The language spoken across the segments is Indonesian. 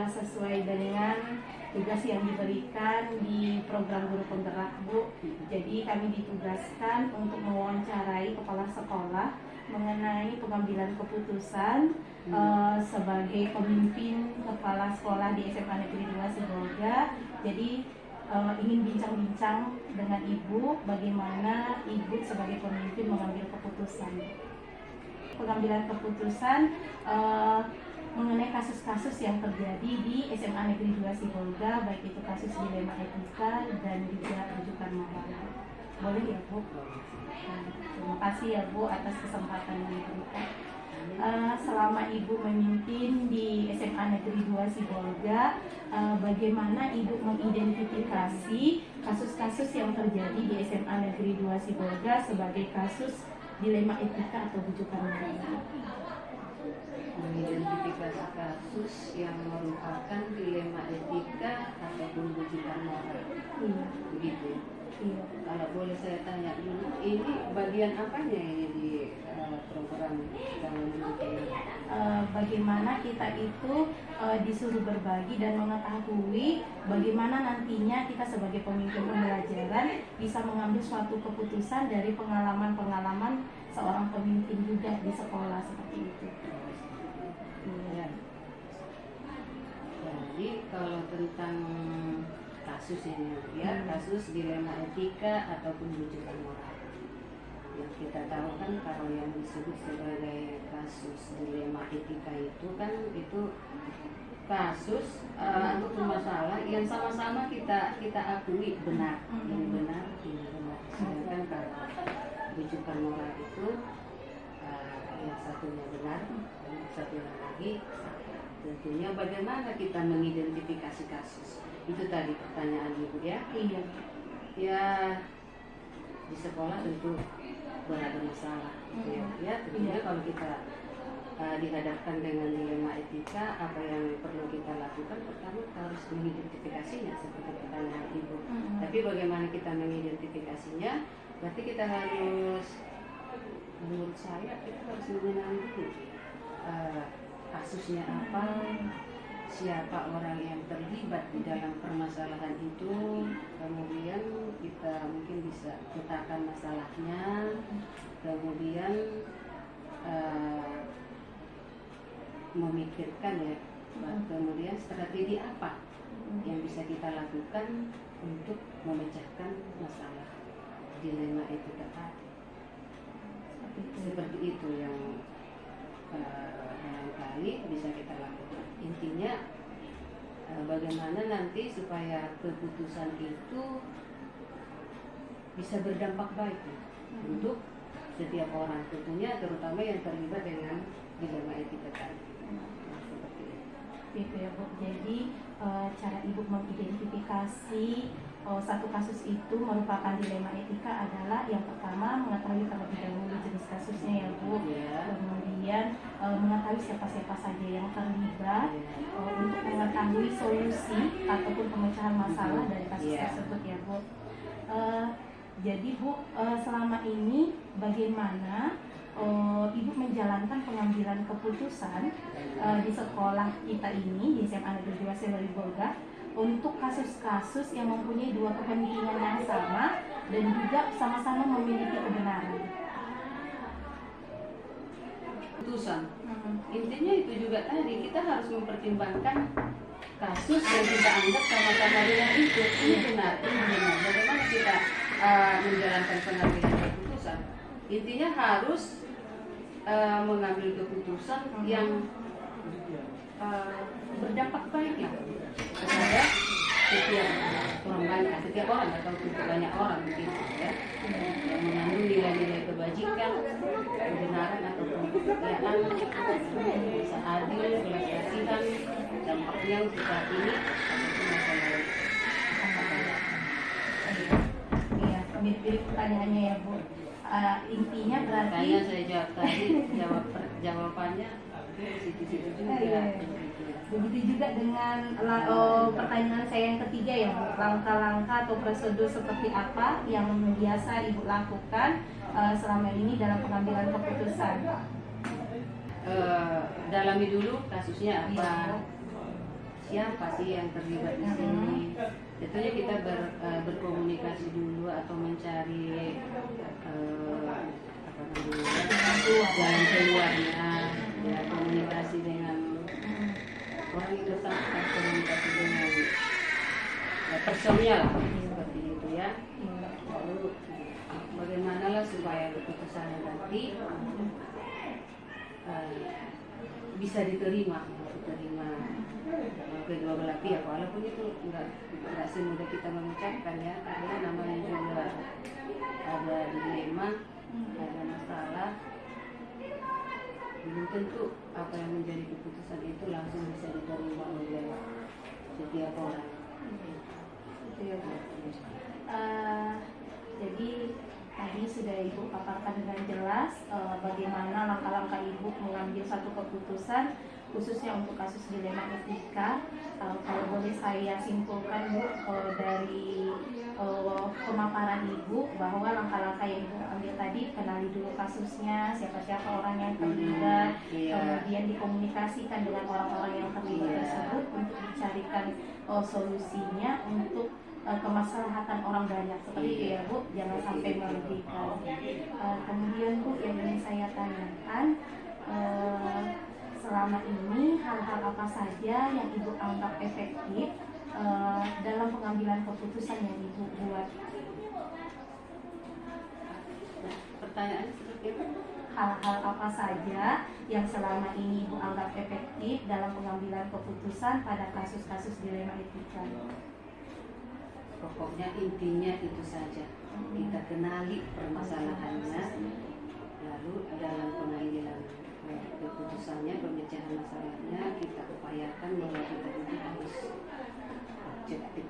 sesuai dengan tugas yang diberikan di program guru penggerak, Bu. Jadi kami ditugaskan untuk mewawancarai kepala sekolah mengenai pengambilan keputusan sebagai pemimpin kepala sekolah di SMA Negeri 2 Sibolga. Jadi ingin bincang-bincang dengan Ibu bagaimana Ibu sebagai pemimpin mengambil keputusan. Pengambilan keputusan mengenai kasus-kasus yang terjadi di SMA Negeri 2 Sibolga, baik itu kasus dilema etika dan juga rujukan moral. Boleh ya, Bu? Terima kasih ya, Bu, atas kesempatan yang diberikan. Selama Ibu memimpin di SMA Negeri 2 Sibolga, bagaimana Ibu mengidentifikasi kasus-kasus yang terjadi di SMA Negeri 2 Sibolga sebagai kasus dilema etika atau rujukan moral? Mengidentifikasi kasus yang merupakan dilema etika ataupun rujukan moral. Begitu. Iya. Kalau boleh saya tanya dulu, ini bagian apanya ini di program calon mendidik? Bagaimana kita itu disuruh berbagi dan mengetahui bagaimana nantinya kita sebagai pemimpin pembelajaran bisa mengambil suatu keputusan dari pengalaman-pengalaman seorang pemimpin juga di sekolah seperti itu. Ya. Jadi kalau tentang kasus ini ya, kasus dilema etika ataupun rujukan moral. Yang kita tahu kan kalau yang disebut sebagai kasus dilema etika itu kan itu kasus atau masalah yang sama-sama kita akui benar, ini benar, ini benar. Sedangkan kalau rujukan moral itu yang satunya benar, yang satunya lagi salah. Tentunya bagaimana kita mengidentifikasi kasus? Itu tadi pertanyaan Ibu ya. Iya. Ya di sekolah tentu berada masalah. Ya tentunya kalau kita dihadapkan dengan dilema etika, apa yang perlu kita lakukan? Pertama kita harus mengidentifikasinya seperti pertanyaan Ibu. Tapi bagaimana kita mengidentifikasinya? Berarti kita harus, menurut saya kita harus mengenali dulu kasusnya apa, siapa orang yang terlibat di dalam permasalahan itu, kemudian kita mungkin bisa petakan masalahnya, kemudian memikirkan ya, kemudian strategi apa yang bisa kita lakukan untuk memecahkan masalah dilema itu tadi. Seperti itu yang barangkali bisa kita lakukan. Intinya bagaimana nanti supaya keputusan itu bisa berdampak baik untuk setiap orang, tentunya terutama yang terlibat dengan dilema etika tadi. Seperti itu ya, Bu. Jadi cara Ibu mengidentifikasi satu kasus itu merupakan dilema etika adalah yang pertama mengetahui terlebih dahulu jenis kasusnya ya, Bu. Kemudian mengetahui siapa-siapa saja yang terlibat untuk mengetahui solusi ataupun pemecahan masalah dari kasus tersebut ya, Bu. Jadi Bu, selama ini bagaimana Ibu menjalankan pengambilan keputusan di sekolah kita ini di SMA Negeri 2 Sibolga untuk kasus-kasus yang mempunyai dua kepentingan yang sama dan juga sama-sama memiliki kebenaran? Keputusan. Intinya itu juga tadi kita harus mempertimbangkan kasus yang kita anggap sama-sama dengan itu. Ini benar, ini benar. Bagaimana kita menjalankan pengambilan keputusan? Intinya harus mengambil keputusan yang berdampak baik ya kepada setiap orang atau banyak orang begitu ya, yang mengandung nilai-nilai kebajikan, kebenaran ataupun kesetiaan, rasa adil, belas kasihan, dampaknya untuk saat ini ataupun masa lalu. Iya, mirip-mirip pertanyaannya ya, Bu. Intinya berarti Kayaknya saya jawab tadi, jawabannya situ-situ juga. Begitu juga dengan pertanyaan saya yang ketiga ya, Bu. Langkah-langkah atau prosedur seperti apa yang biasa Ibu lakukan selama ini dalam pengambilan keputusan? Dalami dulu kasusnya apa. siapa sih yang terlibat di sini. Tentunya kita berkomunikasi dulu atau mencari apa namanya, jalan keluarnya, ya, komunikasi dengan orang yang bersangkutan, komunikasi dengan personnya lah, seperti itu ya. Lalu bagaimana lah supaya keputusannya nanti bisa diterima kedua belah pihak, walaupun itu nggak semudah kita mengucapkan ya, karena namanya juga ada dilema, ada masalah, belum tentu apa yang menjadi keputusan itu langsung bisa diterima oleh setiap orang. Jadi tadi sudah Ibu paparkan dengan jelas bagaimana langkah-langkah Ibu mengambil satu keputusan khususnya untuk kasus dilema etika. Kalau boleh saya simpulkan Bu, dari pemaparan Ibu bahwa langkah-langkah yang Ibu ambil tadi, kenali dulu kasusnya, siapa-siapa orang yang terlibat, kemudian dikomunikasikan dengan orang-orang yang terlibat tersebut untuk dicarikan solusinya untuk kemaslahatan orang banyak, seperti itu ya Bu, jangan sampai merugikan. Kemudian Bu, yang ingin saya tanyakan, selama ini hal-hal apa saja yang Ibu anggap efektif dalam pengambilan keputusan yang Ibu buat? Pertanyaannya seperti itu. Hal-hal apa saja yang selama ini Ibu anggap efektif dalam pengambilan keputusan pada kasus-kasus dilema etika? Pokoknya intinya itu saja, kita kenali permasalahannya, lalu dalam pengambilan keputusannya, pemecahan masalahnya, kita upayakan bahwa kita itu harus objektif,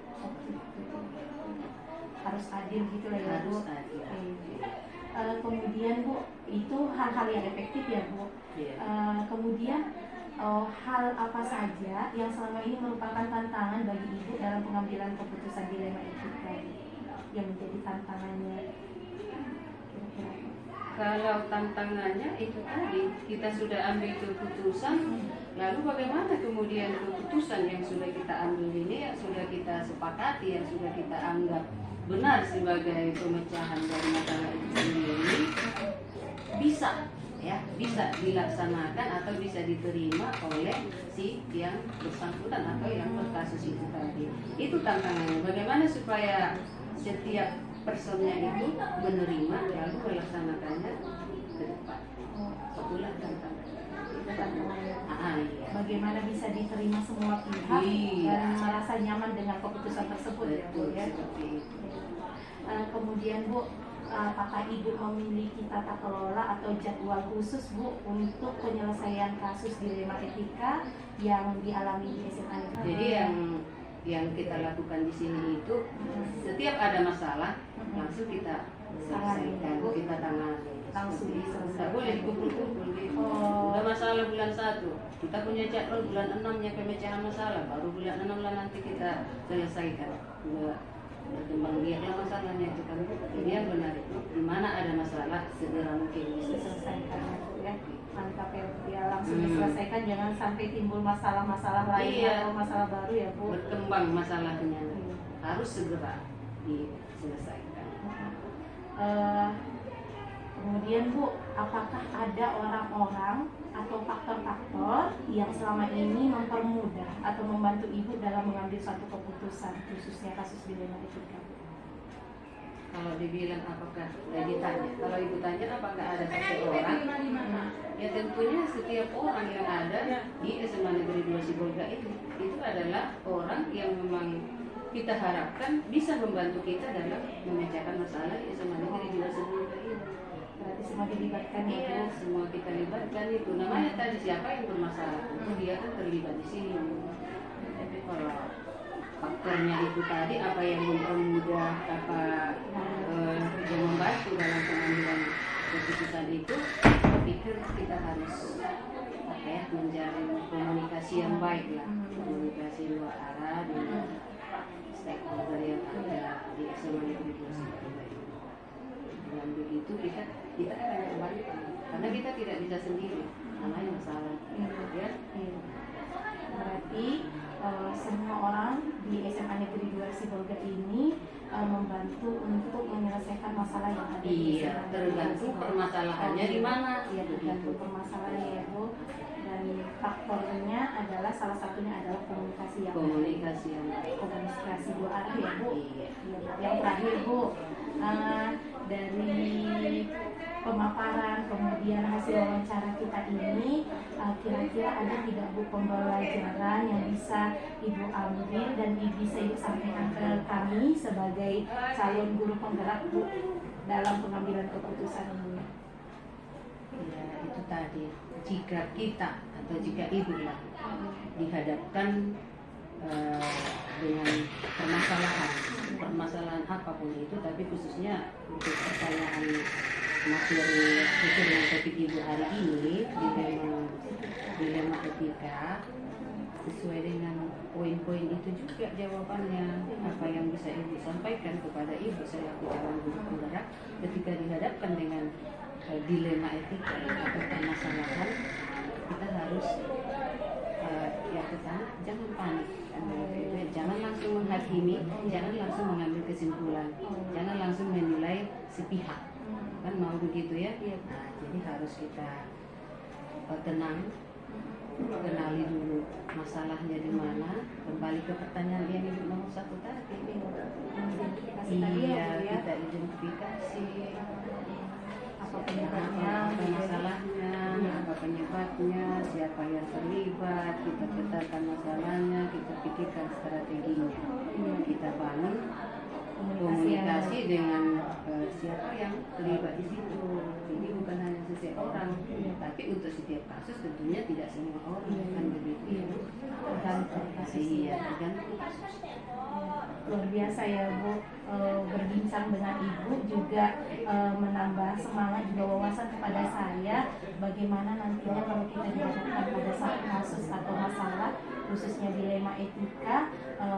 harus adil gitu lah ya Bu. harus adil. Kemudian Bu, itu hal-hal yang efektif ya Bu. Kemudian hal apa saja yang selama ini merupakan tantangan bagi Ibu dalam pengambilan keputusan dilema etika yang menjadi tantangannya? Kira-kira. Kalau tantangannya itu tadi, kita sudah ambil keputusan, lalu bagaimana kemudian keputusan yang sudah kita ambil ini, yang sudah kita sepakati, yang sudah kita anggap benar sebagai pemecahan dari masalah itu sendiri, bisa dilaksanakan atau bisa diterima oleh si yang bersangkutan atau yang berkasus itu tadi. Itu tantangannya. Bagaimana supaya setiap personnya itu menerima lalu melaksanakannya ke depan. Itulah tantangannya. Iya. Bagaimana bisa diterima semua pihak dan merasa nyaman dengan keputusan tersebut. Betul, ya Bu ya. seperti itu. Kemudian Bu, apakah Ibu memiliki tata kelola atau jadwal khusus Bu untuk penyelesaian kasus dilema etika yang dialami di SMA? Jadi yang kita lakukan di sini itu setiap ada masalah langsung kita selesaikan, kita tangani. Langsung diselesaikan. Tidak boleh kumpul-kumpul gitu. Udah masalah bulan 1, kita punya jadwal bulan 6-nya pemecahan masalah, baru bulan 6 lah nanti kita selesaikan. Berkembang biaklah masalahnya itu kan. Jadi yang benar itu di mana ada masalah segera mungkin bisa diselesaikan ya. Mantap ya, langsung diselesaikan, jangan sampai timbul masalah-masalah lain atau masalah baru ya Bu. Berkembang masalahnya harus segera diselesaikan. Kemudian Bu, apakah ada orang-orang atau faktor-faktor yang selama ini mempermudah atau membantu Ibu dalam mengambil suatu keputusan, khususnya kasus dilema etika? Kalau dibilang apakah ditanya, kalau Ibu tanya apakah ada seseorang, ya tentunya setiap orang yang ada di SMA Negeri 2 Sibolga itu adalah orang yang memang kita harapkan bisa membantu kita dalam memecahkan masalah di SMA Negeri 2 Sibolga ini. Berarti semua dilibatkan ya, semua kita libatkan itu. Namanya tadi siapa yang bermasalah, dia kan terlibat di sini. Tapi kalau faktornya itu tadi, apa yang mempermudah, apa yang membantu dalam pengambilan keputusan itu, saya pikir kita harus menjalin komunikasi yang baik lah, komunikasi luar arah dengan stakeholder yang ada di SMA Negeri 2 Sibolga. Dengan begitu kita akan kembali, karena kita tidak bisa sendiri, namanya masalah. Ya. Berarti Sibolga ini membantu untuk menyelesaikan masalah yang ada di Iya, tergantung permasalahannya di mana. Ya, tergantung permasalahannya ya Bu. Dan faktornya adalah salah satunya adalah komunikasi yang Komunikasi yang baik. komunikasi dua arah ya Bu. Iya. Iya, Bu. Yang terakhir Bu, dari pemaparan kemudian hasil wawancara kita ini, kira-kira ada tidak Bu pembelajaran yang bisa Ibu ambil dan bisa Ibu sampaikan ke kami sebagai calon guru penggerak Bu dalam pengambilan keputusan ini? Ya, itu tadi, jika kita atau jika ibu lah dihadapkan dengan permasalahan apapun itu, tapi khususnya untuk pertanyaan materi sesuai dengan topik ibu hari ini, dilema etika, sesuai dengan poin-poin itu juga jawabannya. Apa yang bisa ibu sampaikan kepada ibu selaku calon guru penggerak ketika dihadapkan dengan dilema etika atau permasalahan, kita harus yang pertama jangan panik, jangan langsung menghakimi, jangan langsung mengambil kesimpulan, jangan langsung menilai sepihak, kan mau begitu ya. Nah, jadi harus kita tenang, kenali dulu masalahnya di mana, kembali ke pertanyaan yang ibu nomor 1 tadi. Iya, kita identifikasi apa masalahnya, apa penyebabnya, siapa yang terlibat, kita petakan masalahnya, kita pikirkan strateginya, kita bangun komunikasi dengan siapa yang terlibat di situ. Jadi bukan hanya seseorang, tapi untuk setiap kasus tentunya tidak semua orang kan begitu. Tergantung Iya, tergantung kasus. Luar biasa ya Bu, berbincang dengan Ibu juga menambah semangat juga wawasan kepada saya bagaimana nantinya kalau kita dihadapkan pada satu kasus atau masalah khususnya dilema etika,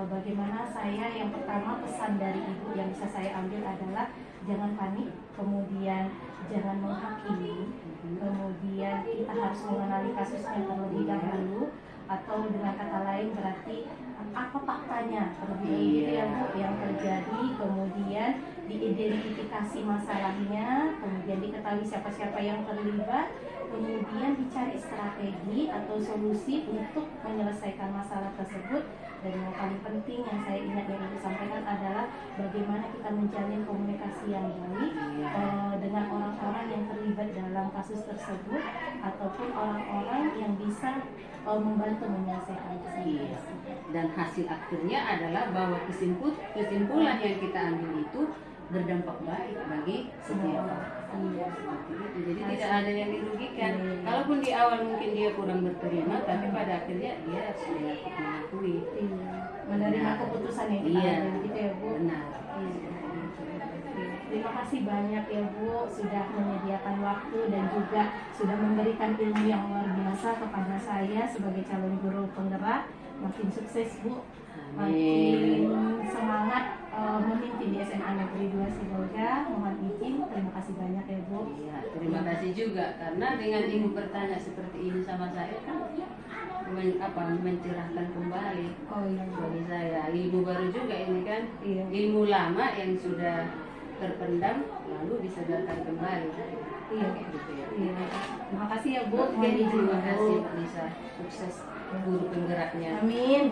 bagaimana saya yang pertama pesan dari Ibu yang bisa saya ambil adalah jangan panik, kemudian jangan menghakimi, kemudian kita harus mengenali kasusnya terlebih dahulu, atau dengan kata lain berarti apa faktanya terlebih dahulu gitu ya Bu yang terjadi, kemudian diidentifikasi masalahnya, kemudian diketahui siapa-siapa yang terlibat, kemudian dicari strategi atau solusi untuk menyelesaikan masalah tersebut. Dan yang paling penting yang saya ingat yang Ibu sampaikan adalah bagaimana kita menjalin komunikasi yang baik dengan orang-orang yang terlibat dalam kasus tersebut ataupun orang-orang yang bisa membantu menyelesaikan kasus. Dan hasil akhirnya adalah bahwa kesimpulan yang kita ambil itu berdampak baik bagi setiap orang. Jadi tidak ada yang dirugikan. Kalaupun di awal mungkin dia kurang berterima, tapi pada akhirnya dia sudah mengakui, menerima keputusan yang kita ambil, gitu ya Bu. Benar. Terima kasih banyak ya Bu sudah menyediakan waktu dan juga sudah memberikan ilmu yang luar biasa kepada saya sebagai calon guru penggerak. Makin sukses Bu, makin semangat memimpin di SMA Negeri 2 Sibolga. Mohon izin, terima kasih banyak ya Bu. Iya, terima kasih juga karena dengan ibu bertanya seperti ini sama saya kan mencerahkan kembali bagi saya. Ilmu baru juga ini kan, ilmu lama yang sudah terpendam lalu disadarkan kembali. Terima kasih ya Bu. Terima kasih Lisa, sukses guru penggeraknya. Amin.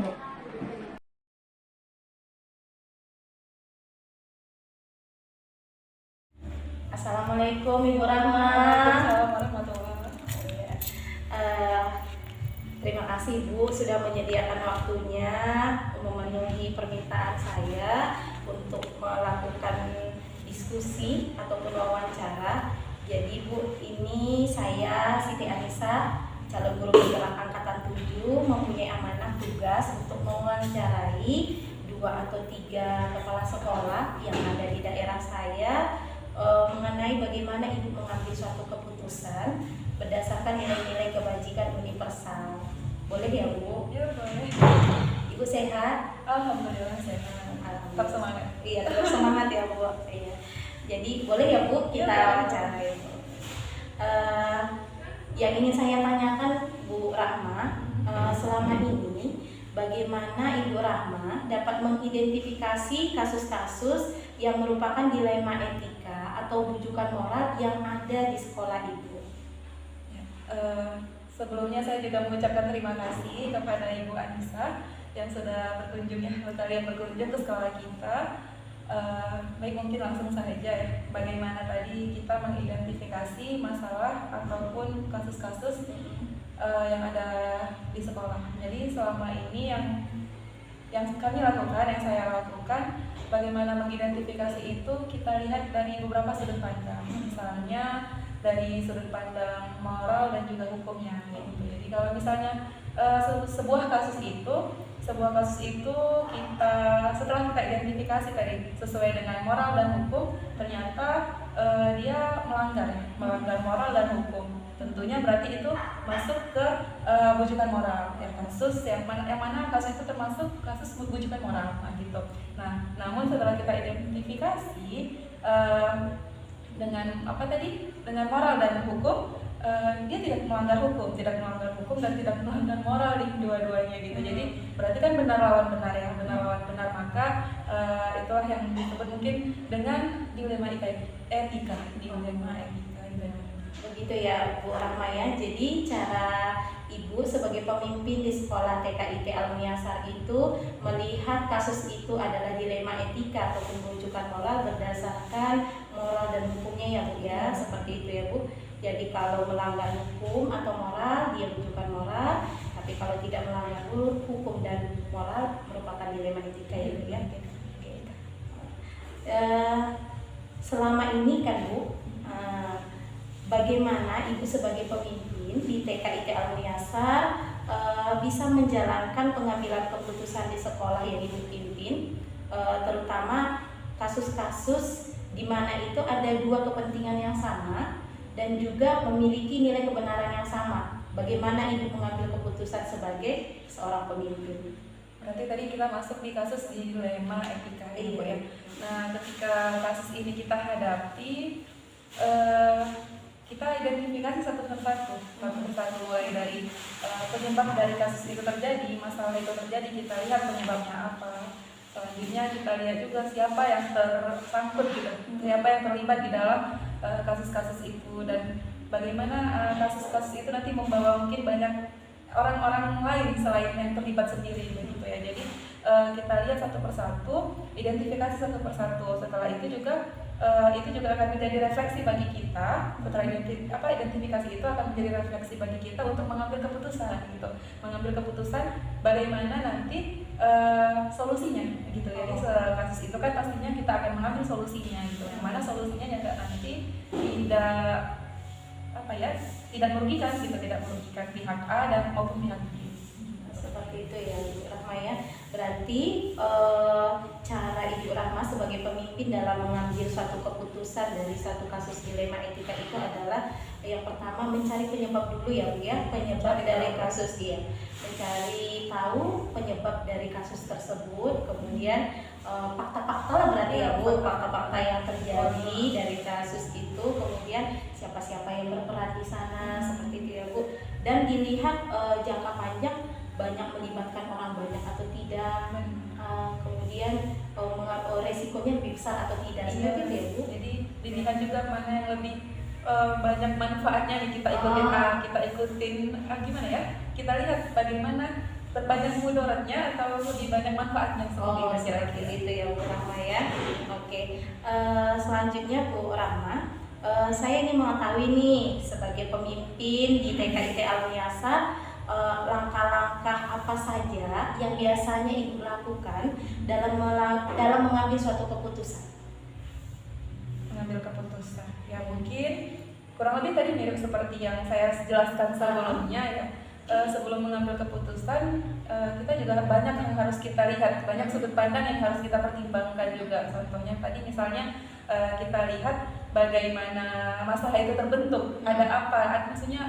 Assalamualaikum Ibu Rahma. Waalaikumsalam warahmatullahi wabarakatuh. Terima kasih Bu sudah menyediakan waktunya memenuhi permintaan saya untuk melakukan diskusi ataupun wawancara. Jadi Bu, ini saya Siti Anissa, calon guru penggerak angkatan 7, mempunyai amanah tugas untuk mewawancarai 2 atau 3 kepala sekolah yang ada di daerah saya mengenai bagaimana Ibu mengambil suatu keputusan berdasarkan nilai-nilai kebajikan universal. Boleh ya Bu? Ya boleh. Ibu sehat? Alhamdulillah sehat. Tetap semangat. Iya, tetap semangat ya Bu. Iya. Jadi boleh ya Bu kita wawancarai. Yang ingin saya tanyakan Bu Rahma, selama ini bagaimana bagaimana Ibu Rahma dapat mengidentifikasi kasus-kasus yang merupakan dilema etika atau bujukan moral yang ada di sekolah Ibu. Ya, sebelumnya saya juga mengucapkan terima kasih kepada Ibu Anissa yang sudah berkunjung kalian berkunjung ke sekolah kita. Baik, mungkin langsung saja ya, bagaimana tadi kita mengidentifikasi masalah ataupun kasus-kasus yang ada di sekolah. Jadi selama ini yang kami lakukan, yang saya lakukan, bagaimana mengidentifikasi itu kita lihat dari beberapa sudut pandang. Misalnya dari sudut pandang moral dan juga hukumnya gitu. Jadi kalau misalnya sebuah kasus itu kita setelah kita identifikasi tadi sesuai dengan moral dan hukum, ternyata dia melanggar moral dan hukum. Tentunya berarti itu masuk ke bujukan moral ya, kasus yang mana kasus itu termasuk kasus bujukan moral gitu. Nah, namun setelah kita identifikasi dengan dengan moral dan hukum, dia tidak melanggar hukum dan tidak melanggar moral di dua-duanya gitu. Jadi berarti kan benar lawan benar ya, maka itulah yang disebut mungkin dengan dilema etika gitu. Begitu ya Bu Rahma ya. Jadi cara Ibu sebagai pemimpin di sekolah TKIT Al-Muyassar itu melihat kasus itu adalah dilema etika ataupun bujukan moral berdasarkan moral dan hukumnya ya Bu ya, seperti itu ya Bu. Jadi kalau melanggar hukum atau moral dia bujukan moral, tapi kalau tidak melanggar hukum dan moral merupakan dilema etika ya Bu ya. Selama ini kan Bu, bagaimana Ibu sebagai pemimpin di TKIT Al-Muyassar bisa menjalankan pengambilan keputusan di sekolah yang Ibu pimpin, terutama kasus-kasus di mana itu ada dua kepentingan yang sama dan juga memiliki nilai kebenaran yang sama. Bagaimana Ibu mengambil keputusan sebagai seorang pemimpin? Berarti tadi kita masuk di kasus dilema etika Ibu ya. Nah, ketika kasus ini kita hadapi, kita identifikasi satu persatu mulai dari penyebab dari kasus itu terjadi, masalah itu terjadi, kita lihat penyebabnya apa. Selanjutnya kita lihat juga siapa yang tersangkut gitu, siapa yang terlibat di dalam kasus-kasus itu, dan bagaimana kasus-kasus itu nanti membawa mungkin banyak orang-orang lain selain yang terlibat sendiri begitu ya. Jadi kita lihat satu persatu, identifikasi satu persatu. Setelah itu juga akan menjadi refleksi bagi kita. Setelah identifikasi itu akan menjadi refleksi bagi kita untuk mengambil keputusan gitu, mengambil keputusan bagaimana nanti solusinya gitu. Jadi kasus itu kan pastinya kita akan mengambil solusinya gitu, yang mana solusinya juga nanti tidak merugikan gitu, tidak merugikan pihak A dan maupun pihak B. Seperti itu ya Ibu Rahma ya. Berarti cara Ibu Rahma sebagai pemimpin dalam mengambil suatu keputusan dari satu kasus dilema etika itu adalah yang pertama mencari penyebab dulu ya Bu ya, penyebab dari kasus dia, mencari tahu penyebab dari kasus tersebut, kemudian fakta-fakta lah berarti ya Bu, fakta-fakta yang terjadi dari kasus itu, kemudian siapa-siapa yang berperan di sana, seperti itu ya Bu, dan dilihat jangka panjang banyak melibatkan orang banyak atau tidak, kemudian resikonya lebih besar atau tidak, seperti itu ya Bu. Jadi dilihat juga mana yang lebih banyak manfaatnya nih, kita ikutin gimana ya, kita lihat bagaimana banyak mudaratnya atau lebih banyak manfaatnya, seperti itu kira-kira itu ya Bu Rahma ya. Oke, selanjutnya Bu Rahma, saya ingin mengetahui nih sebagai pemimpin di TKIT Al-Muyassar, langkah-langkah apa saja yang biasanya Ibu lakukan dalam mengambil suatu keputusan? Mengambil keputusan ya, mungkin kurang lebih tadi mirip seperti yang saya jelaskan sebelumnya ya. Sebelum mengambil keputusan, kita juga banyak yang harus kita lihat, banyak sudut pandang yang harus kita pertimbangkan juga. Contohnya tadi misalnya kita lihat bagaimana masalah itu terbentuk, ada apa, maksudnya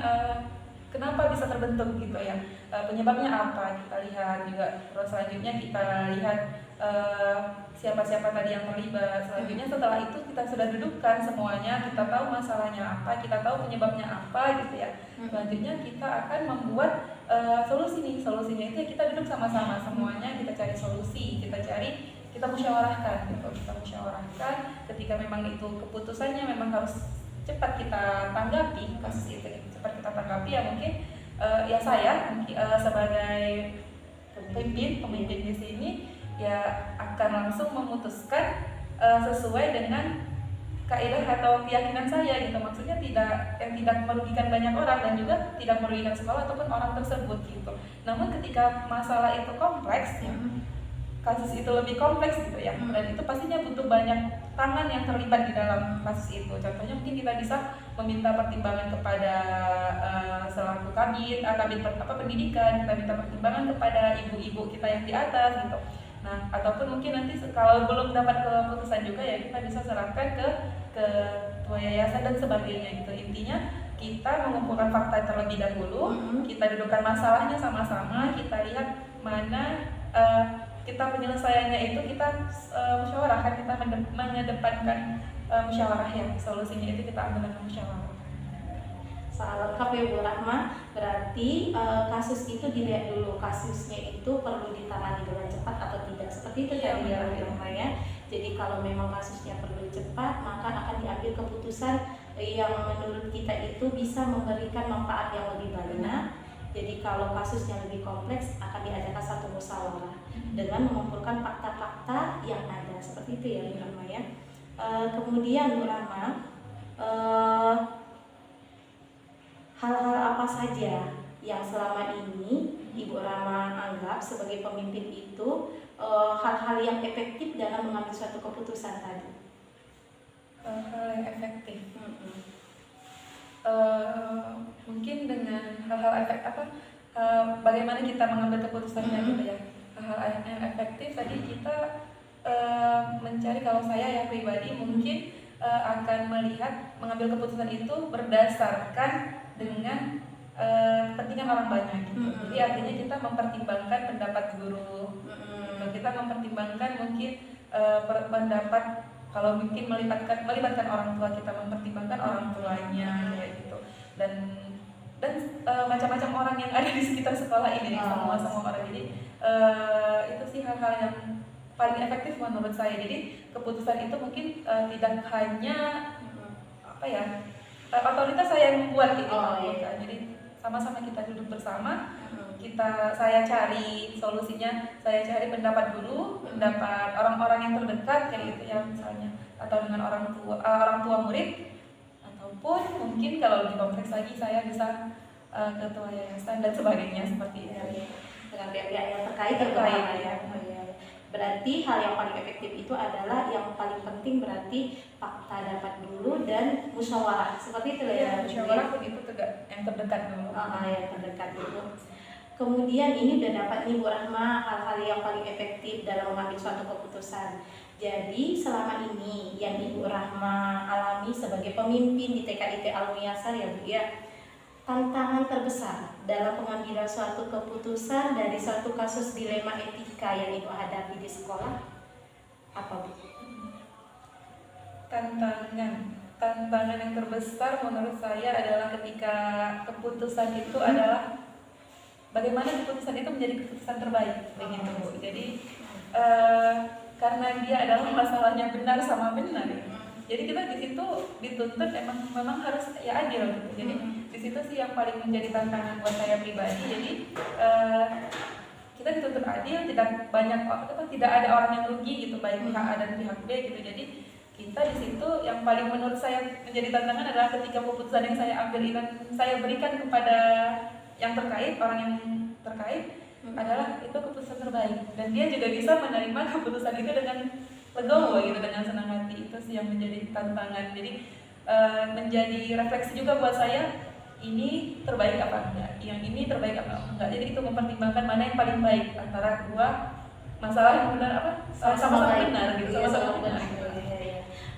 kenapa bisa terbentuk gitu ya, penyebabnya apa kita lihat juga. Terus selanjutnya kita lihat siapa-siapa tadi yang terlibat. Selanjutnya setelah itu kita sudah dudukkan semuanya, kita tahu masalahnya apa, kita tahu penyebabnya apa gitu ya. Selanjutnya kita akan membuat solusinya itu ya kita duduk sama-sama semuanya, kita cari solusi, kita musyawarahkan gitu. Kita musyawarahkan ketika memang itu keputusannya memang harus cepat kita tanggapi, kasus itu cepat kita tanggapi, ya mungkin ya saya sebagai pemimpin di sini ya akan langsung memutuskan sesuai dengan kaidah atau keyakinan saya gitu. Maksudnya tidak merugikan banyak orang dan juga tidak merugikan sekolah ataupun orang tersebut gitu. Namun ketika masalah itu kompleks ya, kasus itu lebih kompleks gitu ya, dan itu pastinya butuh banyak tangan yang terlibat di dalam kasus itu. Contohnya mungkin kita bisa meminta pertimbangan kepada selaku kabin pendidikan, kita minta pertimbangan kepada ibu-ibu kita yang di atas gitu. Nah, ataupun mungkin nanti kalau belum dapat keputusan juga ya kita bisa serahkan ke ketua yayasan dan sebagainya gitu. Intinya kita mengumpulkan fakta terlebih dahulu, kita dudukkan masalahnya sama-sama, kita lihat mana kita penyelesaiannya itu kita musyawarahkan, kita mengedepankan musyawarah ya, solusinya itu kita ambil dengan musyawarah. Soal lengkap ya Bu Rahma, berarti kasus itu dilihat dulu kasusnya itu perlu ditangani dengan cepat atau tidak, seperti itu tadi ya Bu Rahma ya. Jadi kalau memang kasusnya perlu cepat, maka akan diambil keputusan yang menurut kita itu bisa memberikan manfaat yang lebih banyak. Jadi kalau kasusnya lebih kompleks akan diadakan satu musyawarah dengan mengumpulkan fakta-fakta yang ada, seperti itu ya Bu Rahma ya. Kemudian Bu Rahma, hal-hal apa saja yang selama ini Ibu Rahma anggap sebagai pemimpin itu hal-hal yang efektif dalam mengambil suatu keputusan tadi? Hal yang efektif. Mungkin dengan hal-hal bagaimana kita mengambil keputusannya gitu ya. Hal-hal yang efektif tadi kita mencari, kalau saya ya pribadi mungkin akan melihat mengambil keputusan itu berdasarkan dengan kepentingan orang banyak gitu. Jadi artinya kita mempertimbangkan pendapat guru, gitu. Kita mempertimbangkan mungkin pendapat, kalau mungkin melibatkan orang tua, kita mempertimbangkan orang tuanya kayak gitu. Dan macam-macam orang yang ada di sekitar sekolah ini, semua orang. Jadi itu sih hal-hal yang paling efektif menurut saya. Jadi keputusan itu mungkin tidak hanya otoritas saya yang membuat gitu. Jadi sama-sama kita duduk bersama, saya cari solusinya, saya cari pendapat guru, pendapat orang-orang yang terdekat kayak gitu ya misalnya, atau dengan orang tua murid, ataupun mungkin kalau lebih kompleks lagi saya bisa ketua yayasan dan sebagainya seperti itu. Dengan pihak-pihak yang terkait ya. Berarti hal yang paling efektif itu adalah yang paling penting, berarti fakta dapat dulu dan musyawarah, seperti itu ya. Musyawarah begitu yang terdekat dulu. Yang terdekat dulu. Kemudian ini udah dapat nih Bu Rahma hal-hal yang paling efektif dalam mengambil suatu keputusan. Jadi selama ini yang Ibu Rahma alami sebagai pemimpin di TKIT Al-Muyassar ya Bu ya, tantangan terbesar dalam pengambilan suatu keputusan dari suatu kasus dilema etika yang Ibu hadapi di sekolah apa Bu? Tantangan yang terbesar menurut saya adalah ketika keputusan itu adalah bagaimana keputusan itu menjadi keputusan terbaik begitu Bu. Jadi karena dia adalah masalahnya benar sama benar. Jadi kita di situ dituntut memang harus ya adil gitu. Jadi di situ sih yang paling menjadi tantangan buat saya pribadi. Jadi kita dituntut adil, tidak ada orang yang rugi gitu, baik pihak A dan pihak B gitu. Jadi kita di situ yang paling menurut saya menjadi tantangan adalah ketika keputusan yang saya ambil dan saya berikan kepada yang terkait, orang yang terkait adalah itu keputusan terbaik, dan dia juga bisa menerima keputusan itu dengan legowo gitu, dengan senang hati. Itu sih yang menjadi tantangan. Jadi menjadi refleksi juga buat saya, ini terbaik apa enggak, yang ini terbaik apa enggak. Jadi itu mempertimbangkan mana yang paling baik antara dua masalah yang benar sama-sama benar gitu, sama-sama benar.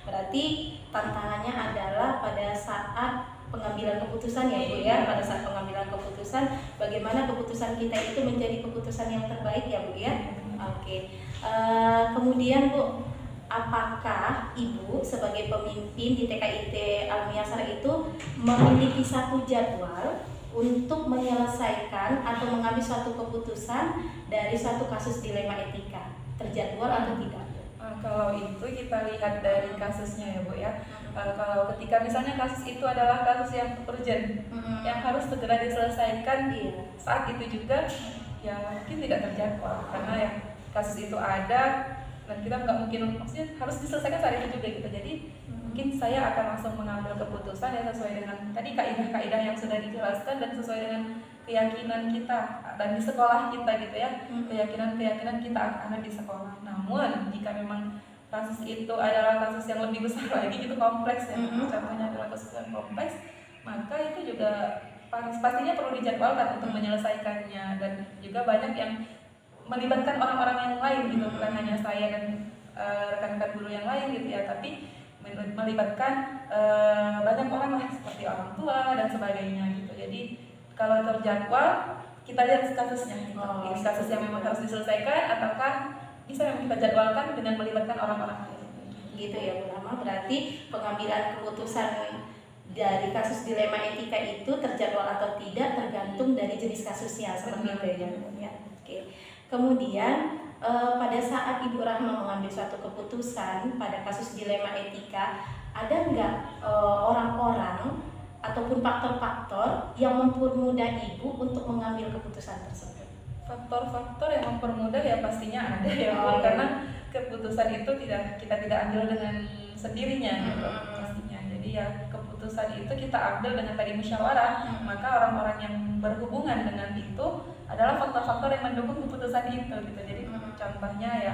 Berarti tantangannya adalah pada saat pengambilan keputusan ya Bu ya, pada saat pengambilan keputusan bagaimana keputusan kita itu menjadi keputusan yang terbaik ya Bu ya. Oke. Kemudian Bu, apakah Ibu sebagai pemimpin di TKIT Al-Muyassar itu memiliki satu jadwal untuk menyelesaikan atau mengambil suatu keputusan dari suatu kasus dilema etika, terjadwal atau tidak? Kalau itu kita lihat dari kasusnya ya Bu ya. Kalau ketika misalnya kasus itu adalah kasus yang urgent, yang harus segera diselesaikan saat itu juga, ya mungkin tidak terjadwal karena ya kasus itu ada dan kita nggak mungkin, maksudnya harus diselesaikan saat itu juga gitu. Jadi mungkin saya akan langsung mengambil keputusan yang sesuai dengan tadi kaidah-kaidah yang sudah dijelaskan dan sesuai dengan keyakinan kita dan di sekolah kita gitu ya, keyakinan kita anak-anak di sekolah. Namun jika memang kasus itu adalah kasus yang lebih besar lagi, itu kompleks ya, contohnya adalah kasus yang kompleks, maka itu juga pastinya perlu dijadwalkan untuk menyelesaikannya, dan juga banyak yang melibatkan orang-orang yang lain gitu, bukan hanya saya dan rekan-rekan guru yang lain gitu ya, tapi melibatkan banyak orang lah seperti orang tua dan sebagainya gitu. Jadi kalau terjadwal kita lihat kasusnya gitu. Ini kasus yang memang harus diselesaikan ataukah bisa memang kita jadwalkan dengan melibatkan orang-orang lain gitu ya Bu Rahma. Berarti pengambilan keputusan dari kasus dilema etika itu terjadwal atau tidak tergantung dari jenis kasusnya, seperti itu ya. Oke. Kemudian pada saat Ibu Rahma mengambil suatu keputusan pada kasus dilema etika, ada nggak orang-orang ataupun faktor-faktor yang mempermudah Ibu untuk mengambil keputusan tersebut? Faktor-faktor yang mempermudah ya pastinya ada ya, karena keputusan itu kita tidak ambil dengan sendirinya gitu, pastinya. Jadi ya keputusan itu kita ambil dengan tadi musyawarah, maka orang-orang yang berhubungan dengan itu adalah faktor-faktor yang mendukung keputusan itu gitu. Jadi contohnya ya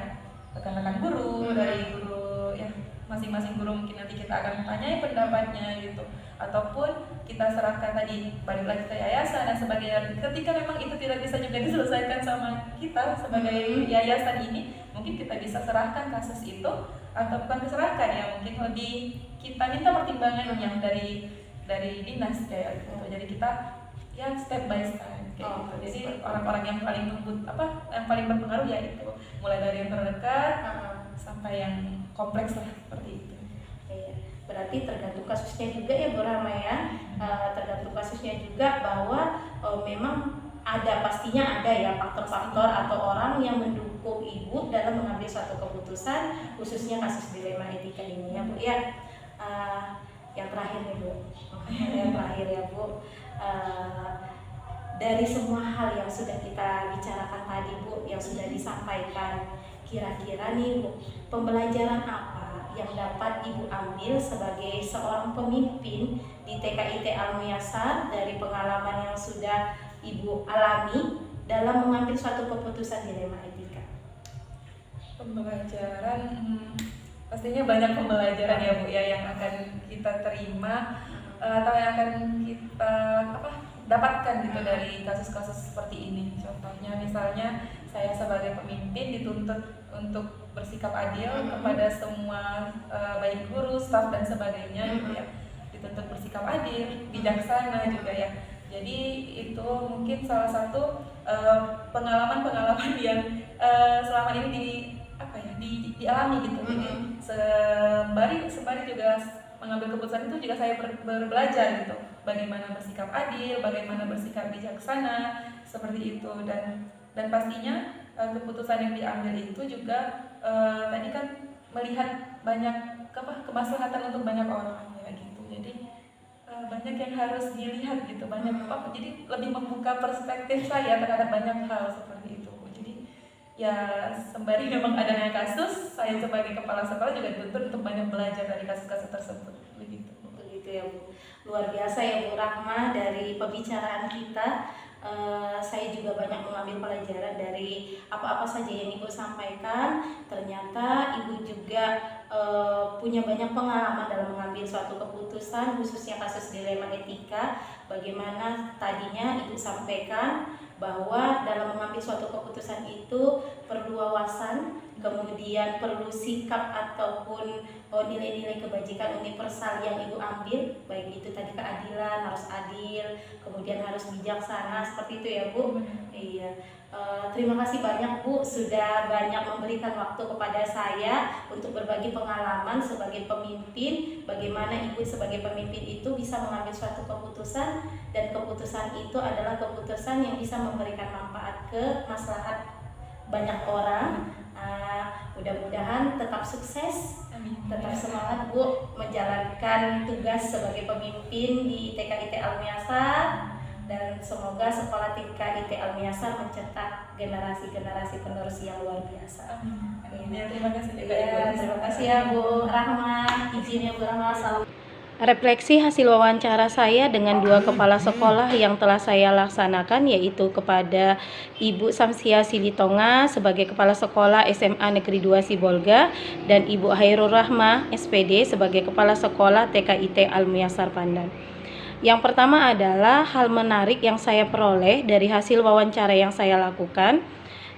rekan-rekan guru, dari guru ya masing-masing guru mungkin nanti kita akan tanyai pendapatnya gitu, ataupun kita serahkan tadi balik lagi ke yayasan dan sebagainya. Ketika memang itu tidak bisa juga diselesaikan sama kita sebagai yayasan ini, mungkin kita bisa serahkan kasus itu, atau bukan diserahkan ya, mungkin lebih kita minta pertimbangan yang dari dinas kayak gitu. Jadi kita ya step by step kayak gitu. Jadi orang-orang yang paling yang paling berpengaruh ya itu, mulai dari yang terdekat sampai yang kompleks lah, seperti itu. Berarti tergantung kasusnya juga ya Bu Rahma ya. Tergantung kasusnya juga bahwa memang pastinya ada ya faktor-faktor atau orang yang mendukung Ibu dalam mengambil suatu keputusan, khususnya kasus dilema etika ini ya Bu ya. Yang terakhir nih Bu, yang terakhir ya Bu, dari semua hal yang sudah kita bicarakan tadi Bu, yang sudah disampaikan, kira-kira nih Bu, pembelajaran apa yang dapat Ibu ambil sebagai seorang pemimpin di TKIT Al-Muyassar dari pengalaman yang sudah Ibu alami dalam mengambil suatu keputusan dilema etika? Pembelajaran, pastinya banyak pembelajaran ya Bu ya yang akan kita terima atau yang akan kita dapatkan gitu dari kasus-kasus seperti ini. Contohnya misalnya saya sebagai pemimpin dituntut untuk bersikap adil kepada semua baik guru, staf dan sebagainya gitu ya. Dituntut bersikap adil, bijaksana juga ya. Jadi itu mungkin salah satu pengalaman-pengalaman yang selama ini dialami gitu. Jadi sembari juga mengambil keputusan itu juga saya belajar gitu, bagaimana bersikap adil, bagaimana bersikap bijaksana, seperti itu. Dan pastinya keputusan yang diambil itu juga tadi kan melihat banyak kemaslahatan untuk banyak orang ya gitu. Jadi banyak yang harus dilihat gitu, banyak jadi lebih membuka perspektif saya terhadap banyak hal seperti itu. Jadi ya sembari memang adanya kasus, saya sebagai kepala sekolah juga dituntut untuk banyak belajar dari kasus-kasus tersebut begitu ya Bu. Luar biasa ya Bu Rahma, dari pembicaraan kita saya juga banyak mengambil pelajaran dari apa-apa saja yang Ibu sampaikan. Ternyata Ibu juga punya banyak pengalaman dalam mengambil suatu keputusan, khususnya kasus dilema etika. Bagaimana tadinya Ibu sampaikan bahwa dalam mengambil suatu keputusan itu perlu wawasan, kemudian perlu sikap ataupun nilai-nilai kebajikan universal yang ibu ambil, baik itu tadi keadilan, harus adil, kemudian harus bijaksana, seperti itu ya Bu. Iya. Terima kasih banyak Bu, sudah banyak memberikan waktu kepada saya untuk berbagi pengalaman sebagai pemimpin, bagaimana ibu sebagai pemimpin itu bisa mengambil suatu keputusan, dan keputusan itu adalah keputusan yang bisa memberikan manfaat ke maslahat banyak orang. Mudah-mudahan tetap sukses, tetap semangat Bu menjalankan tugas sebagai pemimpin di TKIT Al-Miyasar, dan semoga sekolah TKIT Al-Miyasar mencetak generasi-generasi penerus yang luar biasa. Ya, terima kasih juga Ya, terima kasih ya Bu Rahma. Izin ya Bu Rahma. Salam. Refleksi hasil wawancara saya dengan dua kepala sekolah yang telah saya laksanakan, yaitu kepada Ibu Samsia Silitonga sebagai Kepala Sekolah SMA Negeri 2 Sibolga dan Ibu Hairul Rahmah SPD sebagai Kepala Sekolah TKIT Al-Miyasar Pandan. Yang pertama adalah hal menarik yang saya peroleh dari hasil wawancara yang saya lakukan.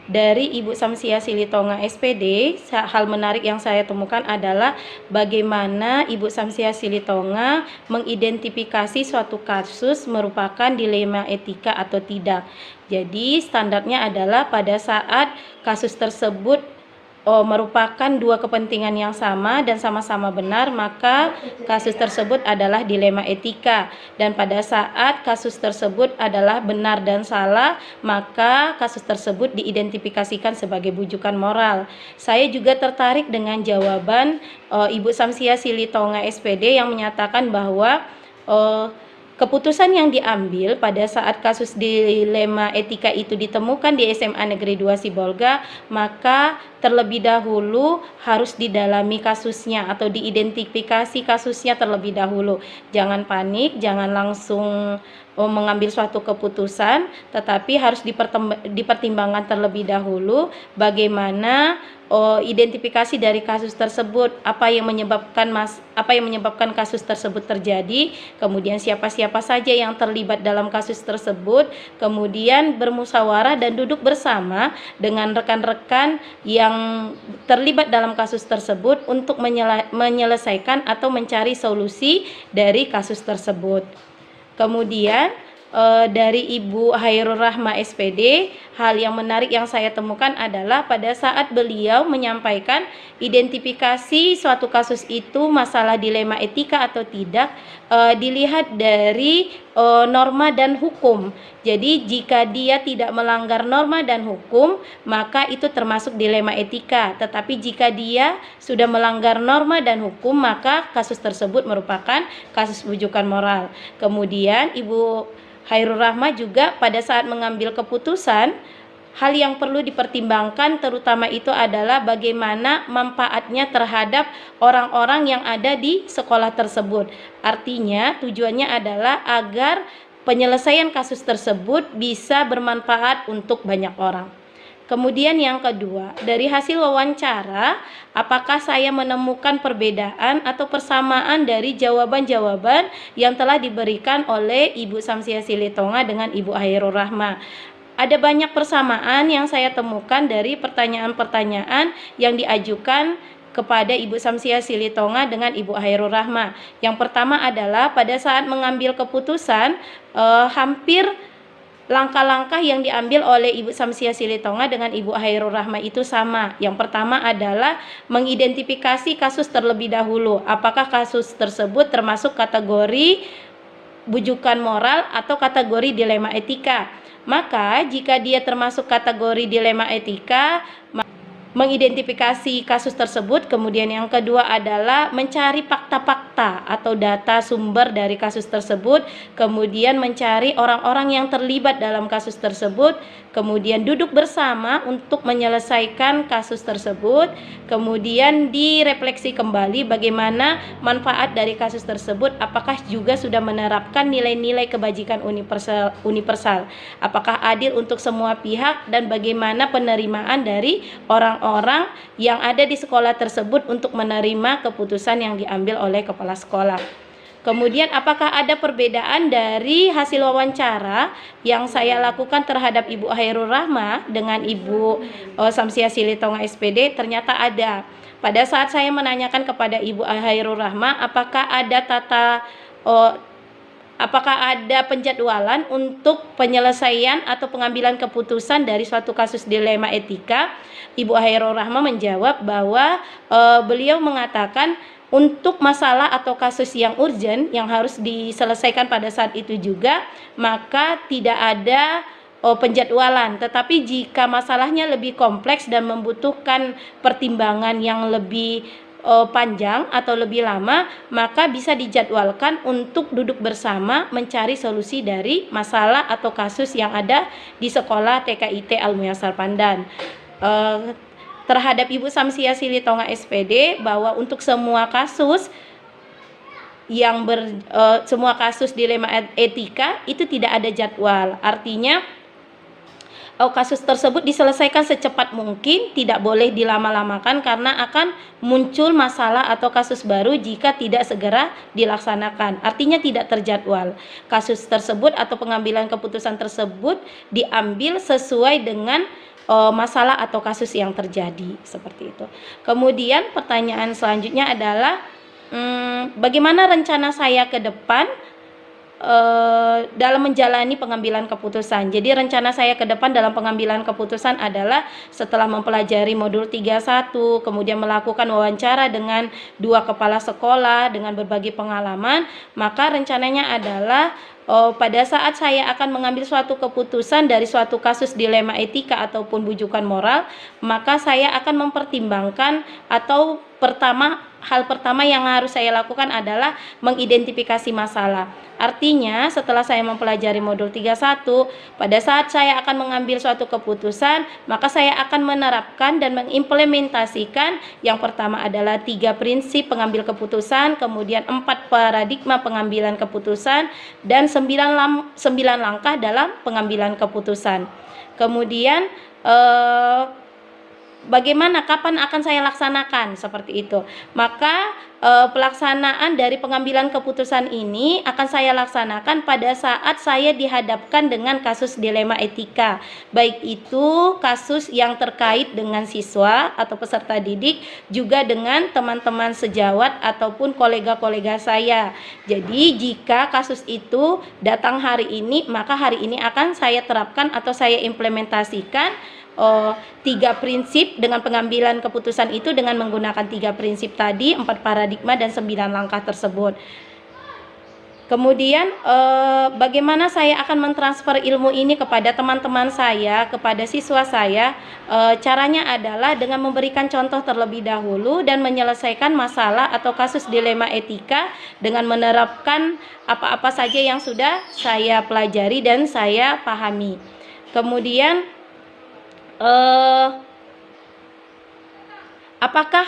Dari Ibu Samsia Silitonga SPD, hal menarik yang saya temukan adalah bagaimana Ibu Samsia Silitonga mengidentifikasi suatu kasus merupakan dilema etika atau tidak. Jadi standarnya adalah pada saat kasus tersebut merupakan dua kepentingan yang sama dan sama-sama benar, maka kasus tersebut adalah dilema etika. Dan pada saat kasus tersebut adalah benar dan salah, maka kasus tersebut diidentifikasikan sebagai bujukan moral. Saya juga tertarik dengan jawaban Ibu Samsia Silitonga SPD yang menyatakan bahwa keputusan yang diambil pada saat kasus dilema etika itu ditemukan di SMA Negeri 2 Sibolga, maka terlebih dahulu harus didalami kasusnya atau diidentifikasi kasusnya terlebih dahulu. Jangan panik, jangan langsung mengambil suatu keputusan, tetapi harus dipertimbangkan terlebih dahulu bagaimana identifikasi dari kasus tersebut, apa yang menyebabkan kasus tersebut terjadi, kemudian siapa-siapa saja yang terlibat dalam kasus tersebut, kemudian bermusyawarah dan duduk bersama dengan rekan-rekan yang terlibat dalam kasus tersebut untuk menyelesaikan atau mencari solusi dari kasus tersebut. Kemudian dari Ibu Hairul Rahmah SPD, hal yang menarik yang saya temukan adalah pada saat beliau menyampaikan identifikasi suatu kasus itu masalah dilema etika atau tidak, dilihat dari norma dan hukum. Jadi jika dia tidak melanggar norma dan hukum, maka itu termasuk dilema etika. Tetapi jika dia sudah melanggar norma dan hukum, maka kasus tersebut merupakan kasus bujukan moral. Kemudian Ibu Hairul Rahmah juga pada saat mengambil keputusan, hal yang perlu dipertimbangkan terutama itu adalah bagaimana manfaatnya terhadap orang-orang yang ada di sekolah tersebut. Artinya tujuannya adalah agar penyelesaian kasus tersebut bisa bermanfaat untuk banyak orang. Kemudian yang kedua, dari hasil wawancara, apakah saya menemukan perbedaan atau persamaan dari jawaban-jawaban yang telah diberikan oleh Ibu Samsia Silitonga dengan Ibu Hairul Rahmah? Ada banyak persamaan yang saya temukan dari pertanyaan-pertanyaan yang diajukan kepada Ibu Samsia Silitonga dengan Ibu Hairul Rahmah. Yang pertama adalah pada saat mengambil keputusan, hampir langkah-langkah yang diambil oleh Ibu Samsia Silitonga dengan Ibu Hairul Rahmah itu sama. Yang pertama adalah mengidentifikasi kasus terlebih dahulu. Apakah kasus tersebut termasuk kategori bujukan moral atau kategori dilema etika? Maka jika dia termasuk kategori dilema etika, mengidentifikasi kasus tersebut. Kemudian yang kedua adalah mencari fakta-fakta atau data sumber dari kasus tersebut, kemudian mencari orang-orang yang terlibat dalam kasus tersebut, kemudian duduk bersama untuk menyelesaikan kasus tersebut, kemudian direfleksi kembali bagaimana manfaat dari kasus tersebut, apakah juga sudah menerapkan nilai-nilai kebajikan universal, apakah adil untuk semua pihak, dan bagaimana penerimaan dari orang-orang yang ada di sekolah tersebut untuk menerima keputusan yang diambil oleh kepala sekolah. Kemudian apakah ada perbedaan dari hasil wawancara yang saya lakukan terhadap Ibu Hairul Rahma dengan Ibu Samsia Silitonga SPD? Ternyata ada. Pada saat saya menanyakan kepada Ibu Hairul Rahma apakah ada penjadwalan untuk penyelesaian atau pengambilan keputusan dari suatu kasus dilema etika, Ibu Hairul Rahma menjawab bahwa beliau mengatakan untuk masalah atau kasus yang urgent yang harus diselesaikan pada saat itu juga, maka tidak ada penjadwalan. Tetapi jika masalahnya lebih kompleks dan membutuhkan pertimbangan yang lebih panjang atau lebih lama, maka bisa dijadwalkan untuk duduk bersama mencari solusi dari masalah atau kasus yang ada di sekolah TKIT Al Muyassar Pandan. Terhadap Ibu Samsia Silitonga SPD bahwa untuk semua kasus semua kasus dilema etika itu tidak ada jadwal. Artinya kasus tersebut diselesaikan secepat mungkin, tidak boleh dilama-lamakan karena akan muncul masalah atau kasus baru jika tidak segera dilaksanakan. Artinya tidak terjadwal. Kasus tersebut atau pengambilan keputusan tersebut diambil sesuai dengan masalah atau kasus yang terjadi, seperti itu. Kemudian pertanyaan selanjutnya adalah bagaimana rencana saya ke depan dalam menjalani pengambilan keputusan. Jadi rencana saya ke depan dalam pengambilan keputusan adalah setelah mempelajari modul 31, kemudian melakukan wawancara dengan 2 kepala sekolah dengan berbagi pengalaman, maka rencananya adalah pada saat saya akan mengambil suatu keputusan dari suatu kasus dilema etika ataupun bujukan moral, maka saya akan mempertimbangkan atau hal pertama yang harus saya lakukan adalah mengidentifikasi masalah. Artinya setelah saya mempelajari modul 31, pada saat saya akan mengambil suatu keputusan, maka saya akan menerapkan dan mengimplementasikan yang pertama adalah 3 prinsip pengambil keputusan, kemudian 4 paradigma pengambilan keputusan, dan 9 langkah dalam pengambilan keputusan. Kemudian bagaimana, kapan akan saya laksanakan, seperti itu. Maka pelaksanaan dari pengambilan keputusan ini akan saya laksanakan pada saat saya dihadapkan dengan kasus dilema etika, baik itu kasus yang terkait dengan siswa atau peserta didik, juga dengan teman-teman sejawat ataupun kolega-kolega saya. Jadi jika kasus itu datang hari ini, maka hari ini akan saya terapkan atau saya implementasikan 3 prinsip dengan pengambilan keputusan itu dengan menggunakan 3 prinsip tadi, 4 paradigma dan 9 langkah tersebut. Kemudian bagaimana saya akan mentransfer ilmu ini kepada teman-teman saya, kepada siswa saya? Caranya adalah dengan memberikan contoh terlebih dahulu dan menyelesaikan masalah atau kasus dilema etika dengan menerapkan apa-apa saja yang sudah saya pelajari dan saya pahami. Kemudian apakah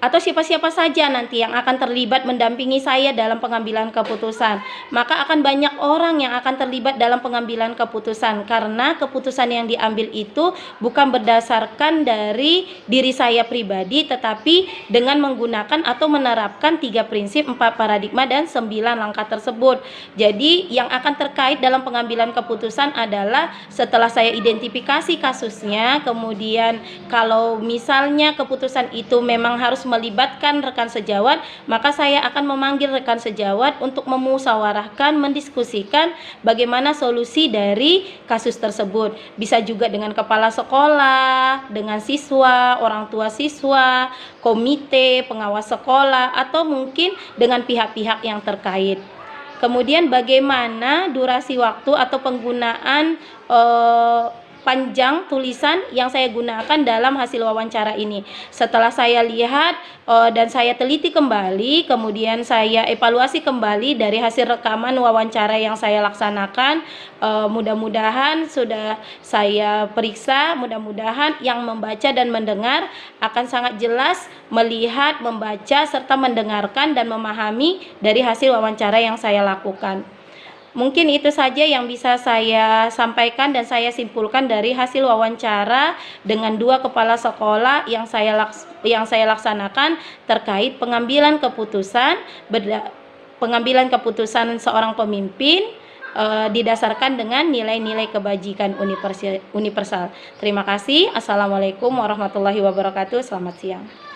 atau siapa-siapa saja nanti yang akan terlibat mendampingi saya dalam pengambilan keputusan? Maka akan banyak orang yang akan terlibat dalam pengambilan keputusan, karena keputusan yang diambil itu bukan berdasarkan dari diri saya pribadi, tetapi dengan menggunakan atau menerapkan 3 prinsip, 4 paradigma dan 9 langkah tersebut. Jadi yang akan terkait dalam pengambilan keputusan adalah setelah saya identifikasi kasusnya, kemudian kalau misalnya keputusan itu memang harus melibatkan rekan sejawat, maka saya akan memanggil rekan sejawat untuk memusyawarahkan, mendiskusikan bagaimana solusi dari kasus tersebut. Bisa juga dengan kepala sekolah, dengan siswa, orang tua siswa, komite, pengawas sekolah, atau mungkin dengan pihak-pihak yang terkait. Kemudian bagaimana durasi waktu atau penggunaan panjang tulisan yang saya gunakan dalam hasil wawancara ini. Setelah saya lihat dan saya teliti kembali, kemudian saya evaluasi kembali dari hasil rekaman wawancara yang saya laksanakan, mudah-mudahan sudah saya periksa, mudah-mudahan yang membaca dan mendengar akan sangat jelas melihat, membaca, serta mendengarkan dan memahami dari hasil wawancara yang saya lakukan. Mungkin itu saja yang bisa saya sampaikan dan saya simpulkan dari hasil wawancara dengan 2 kepala sekolah yang saya laksanakan terkait pengambilan keputusan pengambilan keputusan seorang pemimpin didasarkan dengan nilai-nilai kebajikan universal. Terima kasih. Assalamualaikum warahmatullahi wabarakatuh. Selamat siang.